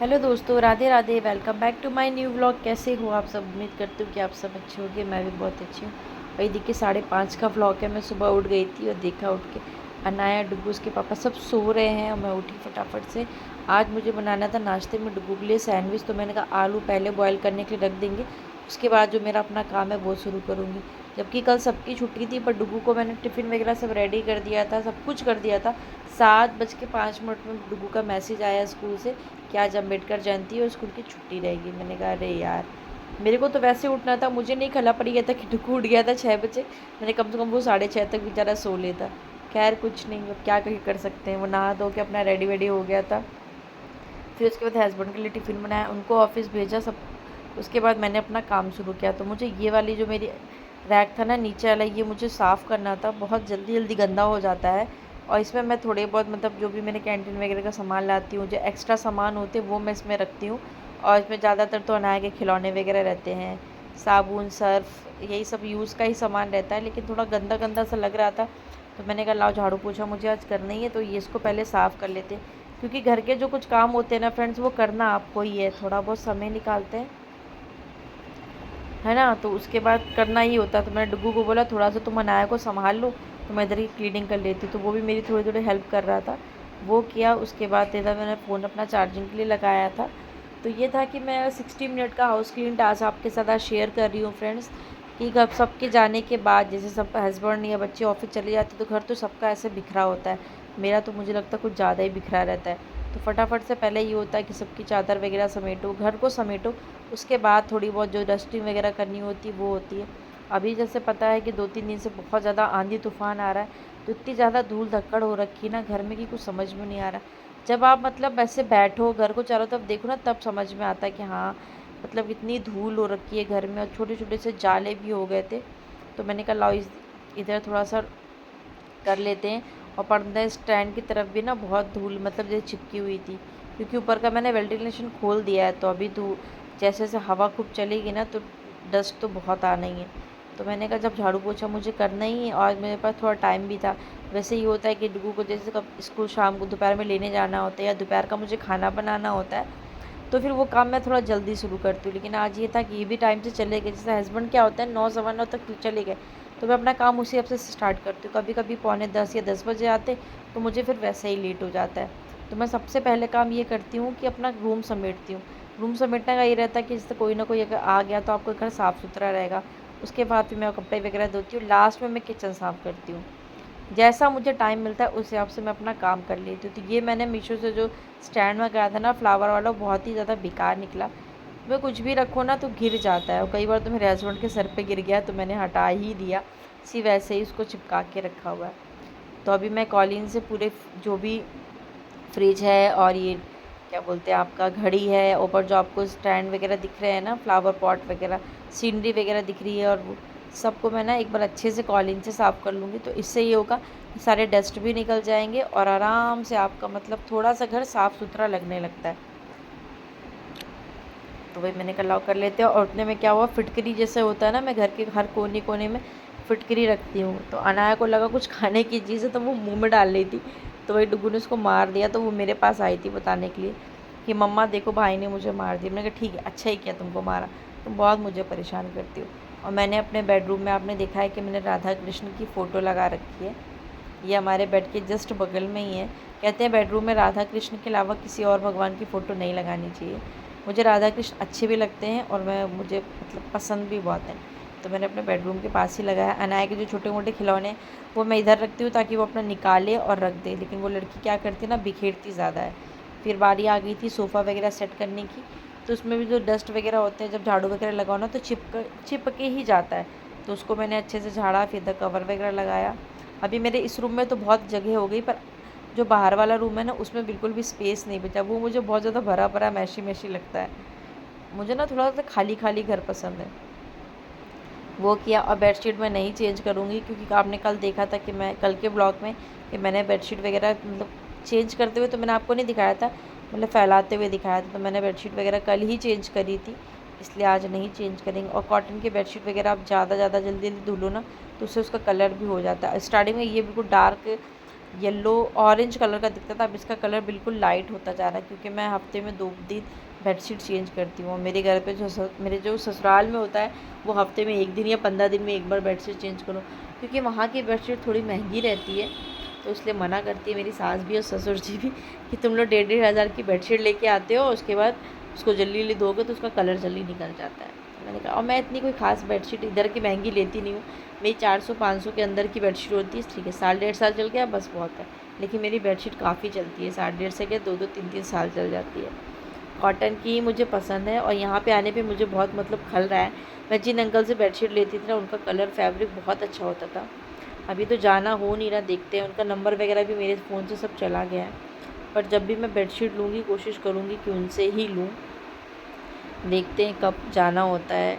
Hello दोस्तों, Radhe Radhe. Welcome back to my new vlog. कैसे हो आप सब? उम्मीद करती हूँ कि आप सब अच्छे होंगे। मैं भी बहुत अच्छी हूँ। वही देखिए 5:30 का व्लॉग है। मैं सुबह उठ गई थी और देखा उठ के अनाया, डुग्गू, उसके पापा सब सो रहे हैं और मैं उठी फटाफट से। आज मुझे बनाना था नाश्ते में डुग्गू के लिए सैंडविच, तो मैंने कहा आलू पहले बॉयल करने के लिए रख देंगे, उसके बाद जो मेरा अपना काम है वो शुरू करूँगी। जबकि कल सबकी छुट्टी थी, पर डुग्गू को मैंने टिफ़िन वगैरह सब रेडी कर दिया था, सब कुछ कर दिया था। 7:05 में डुग्गू का मैसेज आया स्कूल से कि आज अम्बेडकर जयंती है और स्कूल की छुट्टी रहेगी। मैंने कहा अरे यार, मेरे को तो वैसे उठना था, मुझे नहीं खला पड़ गया था कि डुग्गू उठ गया था 6 बजे। मैंने कम से कम वो 6:30 तक बेचारा सो लेता। खैर कुछ नहीं, अब क्या कर सकते हैं। वो नहा धो के अपना रेडी वेडी हो गया था। फिर उसके बाद हस्बैंड के लिए टिफ़िन बनाया, उनको ऑफिस भेजा सब। उसके बाद मैंने अपना काम शुरू किया। तो मुझे ये वाली जो मेरी रैक था ना नीचे वाला, ये मुझे साफ़ करना था। बहुत जल्दी जल्दी गंदा हो जाता है। और इसमें मैं थोड़े बहुत मतलब जो भी मैंने कैंटीन वगैरह का सामान लाती हूँ, जो एक्स्ट्रा सामान होते हैं वो मैं इसमें रखती हूँ। और इसमें ज़्यादातर तो अनाया के खिलौने वगैरह रहते हैं, साबुन, सर्फ, यही सब यूज़ का ही सामान रहता है। लेकिन थोड़ा गंदा गंदा सा लग रहा था, तो मैंने कहा लाओ झाड़ू पोछा मुझे आज करना ही है, तो ये इसको पहले साफ़ कर लेते हैं। क्योंकि घर के जो कुछ काम होते हैं ना फ्रेंड्स, वो करना आपको ही है। थोड़ा बहुत समय निकालते हैं, है ना, तो उसके बाद करना ही होता है। तो मैंने डुग्गू को बोला थोड़ा सा तुम अनाया को संभाल लो, तो मैं इधर की क्लीनिंग कर लेती। तो वो भी मेरी थोड़ी थोड़ी हेल्प कर रहा था, वो किया। उसके बाद इधर मैंने फ़ोन अपना चार्जिंग के लिए लगाया था। तो ये था कि मैं 60 मिनट का हाउस क्लीन टास्क आपके साथ आज शेयर कर रही हूँ फ्रेंड्स। कि घर सबके जाने के बाद, जैसे सब हस्बैंड या बच्चे ऑफिस चले जाते, तो घर तो सबका ऐसे बिखरा होता है। मेरा तो मुझे लगता है कुछ ज़्यादा ही बिखरा रहता है। तो फटाफट से पहले ये होता है कि सबकी चादर वगैरह समेटो, घर को समेटो। उसके बाद थोड़ी बहुत जो डस्टिंग वगैरह करनी होती है वो होती है। अभी जैसे पता है कि 2-3 दिन से बहुत ज़्यादा आंधी तूफान आ रहा है, तो इतनी ज़्यादा धूल धक्कड़ हो रखी है ना घर में कि कुछ समझ में नहीं आ रहा। जब आप मतलब ऐसे बैठो, घर को चारों तरफ देखो ना, तब समझ में आता है कि हाँ, मतलब इतनी धूल हो रखी है घर में, और छोटे छोटे से जाले भी हो गए थे। तो मैंने कहा लाओ इधर थोड़ा सा कर लेते हैं। और पर्दा स्टैंड की तरफ भी ना बहुत धूल मतलब जैसे चिपकी हुई थी, क्योंकि ऊपर का मैंने वेंटिलेशन खोल दिया है। तो अभी धूल जैसे जैसे हवा खूब चलेगी ना, तो डस्ट तो बहुत आना ही है। तो मैंने कहा जब झाड़ू पोछा मुझे करना ही है और मेरे पास थोड़ा टाइम भी था। वैसे ही होता है कि डुगू को जैसे कब स्कूल शाम को दोपहर में लेने जाना होता है, या दोपहर का मुझे खाना बनाना होता है, तो फिर वो काम मैं थोड़ा जल्दी शुरू करती हूँ। लेकिन आज ये था कि ये भी टाइम से चले गए। जैसे हस्बैंड क्या होता है 9 सवा 9 तक चले गए, तो मैं अपना काम उसी हिसाब से स्टार्ट करती हूँ। कभी कभी पौने 10 या 10 बजे आते, तो मुझे फिर वैसे ही लेट हो जाता है। तो मैं सबसे पहले काम ये करती हूँ कि अपना रूम समेटती हूँ। रूम समेटने का ये रहता है कि जैसे कोई ना कोई अगर आ गया तो आपका घर साफ़ सुथरा रहेगा। उसके बाद फिर मैं कपड़े वगैरह धोती हूँ, लास्ट में मैं किचन साफ़ करती हूँ। जैसा मुझे टाइम मिलता है उस हिसाब से मैं अपना काम कर लेती हूँ। तो ये मैंने मीशो से जो स्टैंड मंगाया था ना फ्लावर वाला, बहुत ही ज़्यादा बेकार निकला। मैं कुछ भी रखो ना तो गिर जाता है, और कई बार तो मेरे हस्बैंड के सर पे गिर गया, तो मैंने हटा ही दिया। सी वैसे ही उसको चिपका के रखा हुआ है। तो अभी मैं कॉलिन से पूरे जो भी फ्रिज है, और ये क्या बोलते हैं आपका घड़ी है, ऊपर जो आपको स्टैंड वगैरह दिख रहे हैं ना, फ्लावर पॉट वगैरह, सीनरी वगैरह दिख रही है, और वो सबको मैं ना एक बार अच्छे से कॉलिन से साफ़ कर लूँगी। तो इससे ये होगा कि सारे डस्ट भी निकल जाएंगे, और आराम से आपका मतलब थोड़ा सा घर साफ़ सुथरा लगने लगता है। तो वही मैंने कहा लाओ कर लेते हैं। और उतने में क्या हुआ, फिटकरी जैसे होता है ना, मैं घर के हर कोने कोने में फिटकरी रखती हूँ। तो अनाया को लगा कुछ खाने की चीज़ है, तो वो मुंह में डाल रही थी। तो वही डुगू ने उसको मार दिया। तो वो मेरे पास आई थी बताने के लिए कि मम्मा देखो भाई ने मुझे मार दिया। मैंने कहा ठीक है, अच्छा ही किया तुमको मारा, तुम बहुत मुझे परेशान करती हो। और मैंने अपने बेडरूम में, आपने देखा है कि मैंने राधा कृष्ण की फ़ोटो लगा रखी है। ये हमारे बेड के जस्ट बगल में ही है। कहते हैं बेडरूम में राधा कृष्ण के अलावा किसी और भगवान की फ़ोटो नहीं लगानी चाहिए। मुझे राधा कृष्ण अच्छे भी लगते हैं, और मुझे मतलब पसंद भी बहुत हैं। तो मैंने अपने बेडरूम के पास ही लगाया। अनाया के जो छोटे मोटे खिलौने हैं वो मैं इधर रखती हूँ ताकि वो अपना निकाले और रख दे। लेकिन वो लड़की क्या करती है ना, बिखेरती ज़्यादा है। फिर बारी आ गई थी सोफ़ा वगैरह सेट करने की। तो उसमें भी जो डस्ट वगैरह होते हैं, जब झाड़ू वगैरह लगाओ ना, तो चिपके ही जाता है। तो उसको मैंने अच्छे से झाड़ा, फिर इधर कवर वगैरह लगाया। अभी मेरे इस रूम में तो बहुत जगह हो गई, पर जो बाहर वाला रूम है ना, उसमें बिल्कुल भी स्पेस नहीं बचा। वो मुझे बहुत ज़्यादा भरा भरा मैशी मैशी लगता है। मुझे ना थोड़ा सा खाली खाली घर पसंद है। वो किया। और बेडशीट मैं नहीं चेंज करूँगी, क्योंकि आपने कल देखा था कि मैं कल के ब्लॉग में कि मैंने बेडशीट वगैरह मतलब चेंज करते हुए तो मैंने आपको नहीं दिखाया था, मतलब फैलाते हुए दिखाया था। तो मैंने बेडशीट वगैरह कल ही चेंज करी थी, इसलिए आज नहीं चेंज करेंगे। और कॉटन की बेडशीट वगैरह आप ज़्यादा जल्दी जल्दी धुलो ना, तो उससे उसका कलर भी हो जाता है। स्टार्टिंग में ये बिल्कुल डार्क येलो ऑरेंज कलर का दिखता था, अब इसका कलर बिल्कुल लाइट होता जा रहा है, क्योंकि मैं हफ्ते में 2 दिन बेडशीट चेंज करती हूँ। मेरे घर पे मेरे जो ससुराल में होता है वो हफ्ते में 1 दिन या 15 दिन में एक बार बेडशीट चेंज करो, क्योंकि वहाँ की बेडशीट थोड़ी महंगी रहती है, तो इसलिए मना करती है मेरी सास भी और ससुर जी भी कि तुम लोग 1,500 की बेडशीट लेके आते हो, उसके बाद उसको जल्दी जल्दी धोगे तो उसका कलर जल्दी निकल जाता है। मैंने कहा, और मैं इतनी कोई ख़ास बेडशीट इधर की महंगी लेती नहीं हूँ, मेरी 400-500 के अंदर की बेडशीट होती है, ठीक है, 1.5 साल चल गया बस बहुत है। लेकिन मेरी बेडशीट काफ़ी चलती है, 1.5 से के 2-2 3-3 साल चल जाती है। कॉटन की मुझे पसंद है, और यहाँ पे आने पे मुझे बहुत मतलब खल रहा है। मैं जिन अंकल से बेडशीट लेती थी ना, उनका कलर फैब्रिक बहुत अच्छा होता था। अभी तो जाना हो नहीं रहा, देखते हैं, उनका नंबर वगैरह भी मेरे फ़ोन से सब चला गया है। पर जब भी मैं बेडशीट लूँगी कोशिश करूँगी कि उनसे ही लूँ। देखते हैं कब जाना होता है।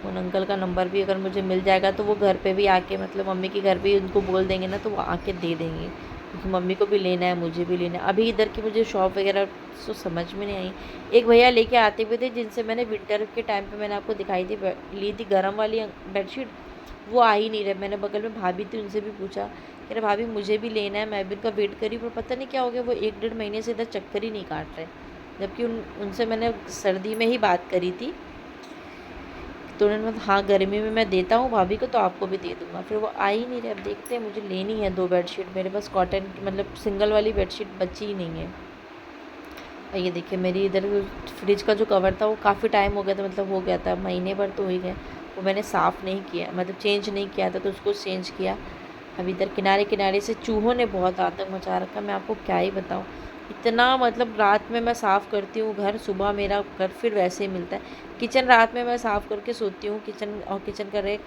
उन अंकल का नंबर भी अगर मुझे मिल जाएगा तो वो घर पे भी आके, मतलब मम्मी के घर पे ही उनको बोल देंगे ना, तो वो आके दे देंगे, क्योंकि मम्मी को भी लेना है, मुझे भी लेना है। अभी इधर की मुझे शॉप वगैरह तो समझ में नहीं आई। एक भैया लेके आते हुए थे, जिनसे मैंने विंटर के टाइम पे मैंने आपको दिखाई थी, ली थी गर्म वाली बेडशीट, वो आ ही नहीं रहे। मैंने बगल में भाभी थी, उनसे भी पूछा, कह रहे भाभी मुझे भी लेना है, मैं भी उनका वेट करी, पर पता नहीं क्या हो गया, वो 1-1.5 महीने से इधर चक्कर ही नहीं काट रहे। जबकि उनसे मैंने सर्दी में ही बात करी थी, तो उन्होंने बोला हाँ गर्मी में मैं देता हूँ भाभी को, तो आपको भी दे दूँगा। फिर वो आ ही नहीं रहे। अब देखते हैं, मुझे लेनी है 2 बेडशीट, मेरे पास कॉटन की मतलब सिंगल वाली बेडशीट बची ही नहीं है। और ये देखिए, मेरी इधर फ्रिज का जो कवर था वो काफ़ी टाइम हो गया था, मतलब हो गया था, महीने भर तो हो ही गए, वो मैंने साफ़ नहीं किया, मतलब चेंज नहीं किया था, तो उसको चेंज किया। अब इधर किनारे किनारे से चूहों ने बहुत आतंक मचा रखा, मैं आपको क्या ही बताऊँ। इतना मतलब रात में मैं साफ़ करती हूँ घर, सुबह मेरा घर फिर वैसे ही मिलता है। किचन रात में मैं साफ़ करके सोती हूँ, किचन का रैक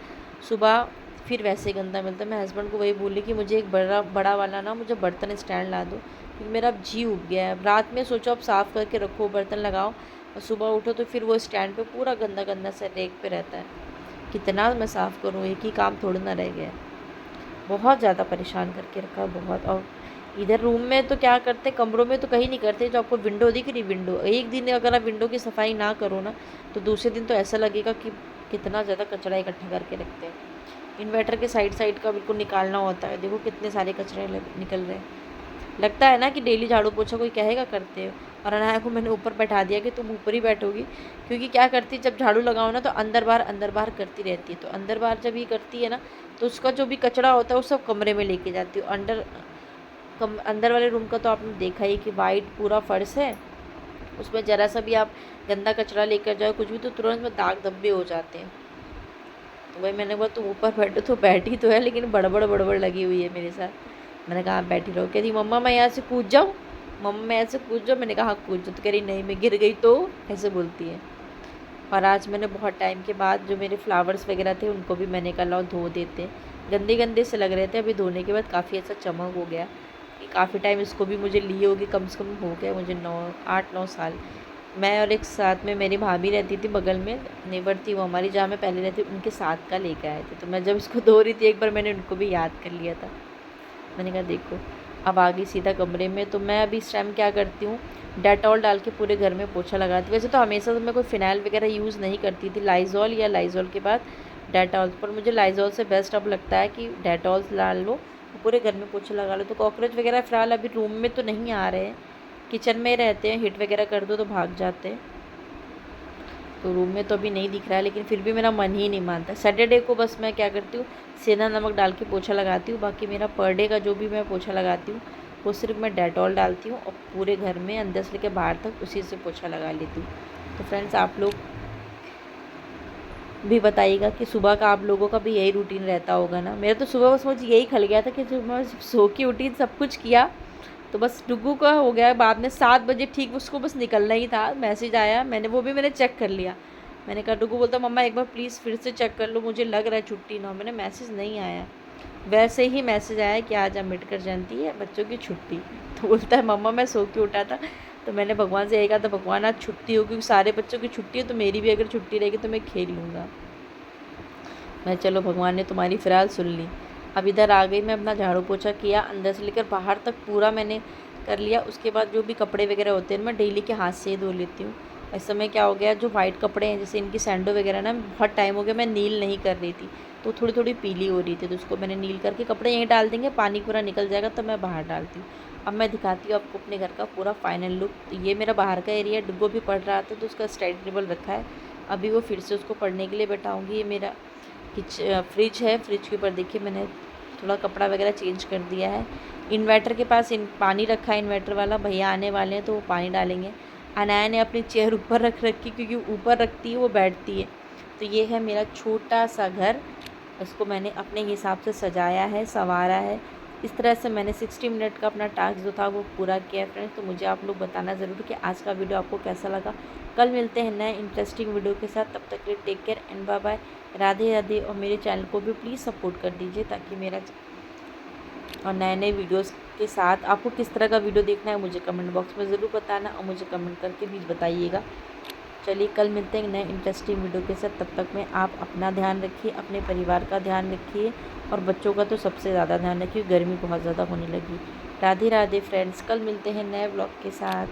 सुबह फिर वैसे गंदा मिलता है। मैं हस्बैंड को वही बोली कि मुझे एक बड़ा बड़ा वाला ना मुझे बर्तन स्टैंड ला दो, क्योंकि मेरा अब जी उब गया है। रात में सोचो अब साफ़ करके रखो, बर्तन लगाओ, और सुबह उठो तो फिर वो स्टैंड पे पूरा गंदा गंदा सा रैक पे रहता है। कितना मैं साफ़ करूँ, एक ही काम थोड़ा ना रह गया है। बहुत ज़्यादा परेशान करके रखा है बहुत। और इधर रूम में तो क्या करते, कमरों में तो कहीं नहीं करते। जो आपको विंडो दिख रही, विंडो एक दिन अगर आप विंडो की सफाई ना करो ना, तो दूसरे दिन तो ऐसा लगेगा कि कितना ज़्यादा कचरा इकट्ठा करके रखते हैं। इन्वर्टर के साइड का बिल्कुल निकालना होता है, देखो कितने सारे कचरे निकल रहे हैं। लगता है ना कि डेली झाड़ू पोछा कोई कहेगा करते हो, और अनाया को मैंने ऊपर बैठा दिया कि तुम ऊपर ही बैठोगी, क्योंकि क्या करती जब झाड़ू लगाओ ना तो अंदर बाहर करती रहती है। तो अंदर बाहर जब ये करती है ना, तो उसका जो भी कचरा होता है वो सब कमरे में लेके जाती है। अंदर वाले रूम का तो आपने देखा ही कि वाइट पूरा फर्श है, उसमें ज़रा सा भी आप गंदा कचरा लेकर जाओ कुछ भी, तो तुरंत में दाग धब्बे हो जाते हैं। तो वही मैंने बोला तुम ऊपर बैठो, तो बैठी तो है लेकिन बड़बड़ लगी हुई है मेरे साथ। मैंने कहा आप बैठी रहो। कह रही मम्मा मैं यहाँ से कूद जाऊँ, मम्मा मैं ऐसे कूद जाऊँ। मैंने कहा हाँ कूद जाओ। तो कह रही नहीं मैं गिर गई तो, ऐसे बोलती है। और आज मैंने बहुत टाइम के बाद जो मेरे फ्लावर्स वगैरह थे उनको भी मैंने कहा लाओ धो देते, गंदे गंदे से लग रहे थे, अभी धोने के बाद काफ़ी अच्छा चमक हो गया। काफ़ी टाइम इसको भी मुझे लिए होगी, कम से कम हो गया मुझे 8-9 साल। मैं और एक साथ में मेरी भाभी रहती थी बगल में, नेबर थी वो हमारी, जहाँ मैं पहले रहती उनके साथ का लेकर आए थे। तो मैं जब इसको धो रही थी एक बार मैंने उनको भी याद कर लिया था। मैंने कहा देखो अब आ गई सीधा कमरे में। तो मैं अभी इस टाइम क्या करती हूँ, डेटॉल डाल के पूरे घर में पोछा लगाती हूँ। वैसे तो हमेशा तो मैं कोई फ़िनाइल वगैरह यूज़ नहीं करती थी, लाइज़ॉल या लाइज़ॉल के बाद डेटॉल, पर मुझे लाइज़ॉल से बेस्ट अब लगता है कि डेटॉल डाल लो, पूरे घर में पोछा लगा लो। तो कॉकरोच वगैरह फ़िलहाल अभी रूम में तो नहीं आ रहे हैं, किचन में रहते हैं, हिट वगैरह कर दो तो भाग जाते हैं। तो रूम में तो अभी नहीं दिख रहा है, लेकिन फिर भी मेरा मन ही नहीं मानता। सैटरडे को बस मैं क्या करती हूँ, सेंधा नमक डाल के पोछा लगाती हूँ। बाकी मेरा पर डे का जो भी मैं पोछा लगाती हूँ वो सिर्फ मैं डेटॉल डालती हूँ, और पूरे घर में अंदर से लेकर बाहर तक उसी से पोछा लगा लेती हूँ। तो फ्रेंड्स आप लोग भी बताइएगा कि सुबह का आप लोगों का भी यही रूटीन रहता होगा ना। मेरा तो सुबह बस मुझे यही खल गया था कि जब मैं सो के उठी सब कुछ किया, तो बस डुगू का हो गया बाद में 7 बजे ठीक उसको बस निकलना ही था, मैसेज आया, मैंने चेक कर लिया। मैंने कहा डुगू बोलता मम्मा एक बार प्लीज़ फिर से चेक कर लो, मुझे लग रहा है छुट्टी ना हो। मैंने मैसेज नहीं आया, वैसे ही मैसेज आया कि आज अम्बेडकर जयंती है, बच्चों की छुट्टी। तो बोलता है मम्मा मैं सो के उठा था, तो मैंने भगवान से यही कहा था भगवान आज छुट्टी हो, क्योंकि सारे बच्चों की छुट्टी है, तो मेरी भी अगर छुट्टी रहेगी तो मैं खेल लूँगा। मैं चलो भगवान ने तुम्हारी फ़िलहाल सुन ली। अब इधर आ गई, मैं अपना झाड़ू पोछा किया, अंदर से लेकर बाहर तक पूरा मैंने कर लिया। उसके बाद जो भी कपड़े वगैरह होते हैं मैं डेली के हाथ से ही धो लेती हूँ। इस समय क्या हो गया, जो वाइट कपड़े हैं जैसे इनकी सैंडो वगैरह ना, बहुत टाइम हो गया मैं नील नहीं कर रही थी, तो थोड़ी थोड़ी पीली हो रही थी, तो उसको मैंने नील करके कपड़े यहीं डाल देंगे, पानी पूरा निकल जाएगा तो मैं बाहर डालती हूँ। अब मैं दिखाती हूँ आपको अपने घर का पूरा फाइनल लुक। तो ये मेरा बाहर का एरिया, डुग्गो भी पढ़ रहा था तो उसका स्टडी टेबल रखा है, अभी वो फिर से उसको पढ़ने के लिए बैठाऊँगी। ये मेरा फ्रिज है, फ्रिज के ऊपर देखिए मैंने थोड़ा कपड़ा वगैरह चेंज कर दिया है। इन्वर्टर के पास पानी रखा है, इन्वर्टर वाला भैया आने वाले हैं तो वो पानी डालेंगे। अनाया ने अपनी चेयर ऊपर रख रखी, क्योंकि ऊपर रखती है वो बैठती है। तो ये है मेरा छोटा सा घर, इसको मैंने अपने हिसाब से सजाया है, संवारा है। इस तरह से मैंने 60 मिनट का अपना टास्क जो था वो पूरा किया फ्रेंड्स। तो मुझे आप लोग बताना ज़रूर कि आज का वीडियो आपको कैसा लगा। कल मिलते हैं नए इंटरेस्टिंग वीडियो के साथ, तब तक के लिए take care and bye bye. Radhe Radhe. और मेरे चैनल को भी प्लीज़ सपोर्ट कर दीजिए, ताकि मेरा और नए नए वीडियोस के साथ आपको किस तरह का वीडियो देखना है मुझे कमेंट बॉक्स में ज़रूर बताना, और मुझे कमेंट करके भी बताइएगा। चलिए कल मिलते हैं नए इंटरेस्टिंग वीडियो के साथ, तब तक में आप अपना ध्यान रखिए, अपने परिवार का ध्यान रखिए, और बच्चों का तो सबसे ज़्यादा ध्यान रखिए, गर्मी बहुत ज़्यादा होने लगी। राधे राधे फ्रेंड्स, कल मिलते हैं नए ब्लॉग के साथ।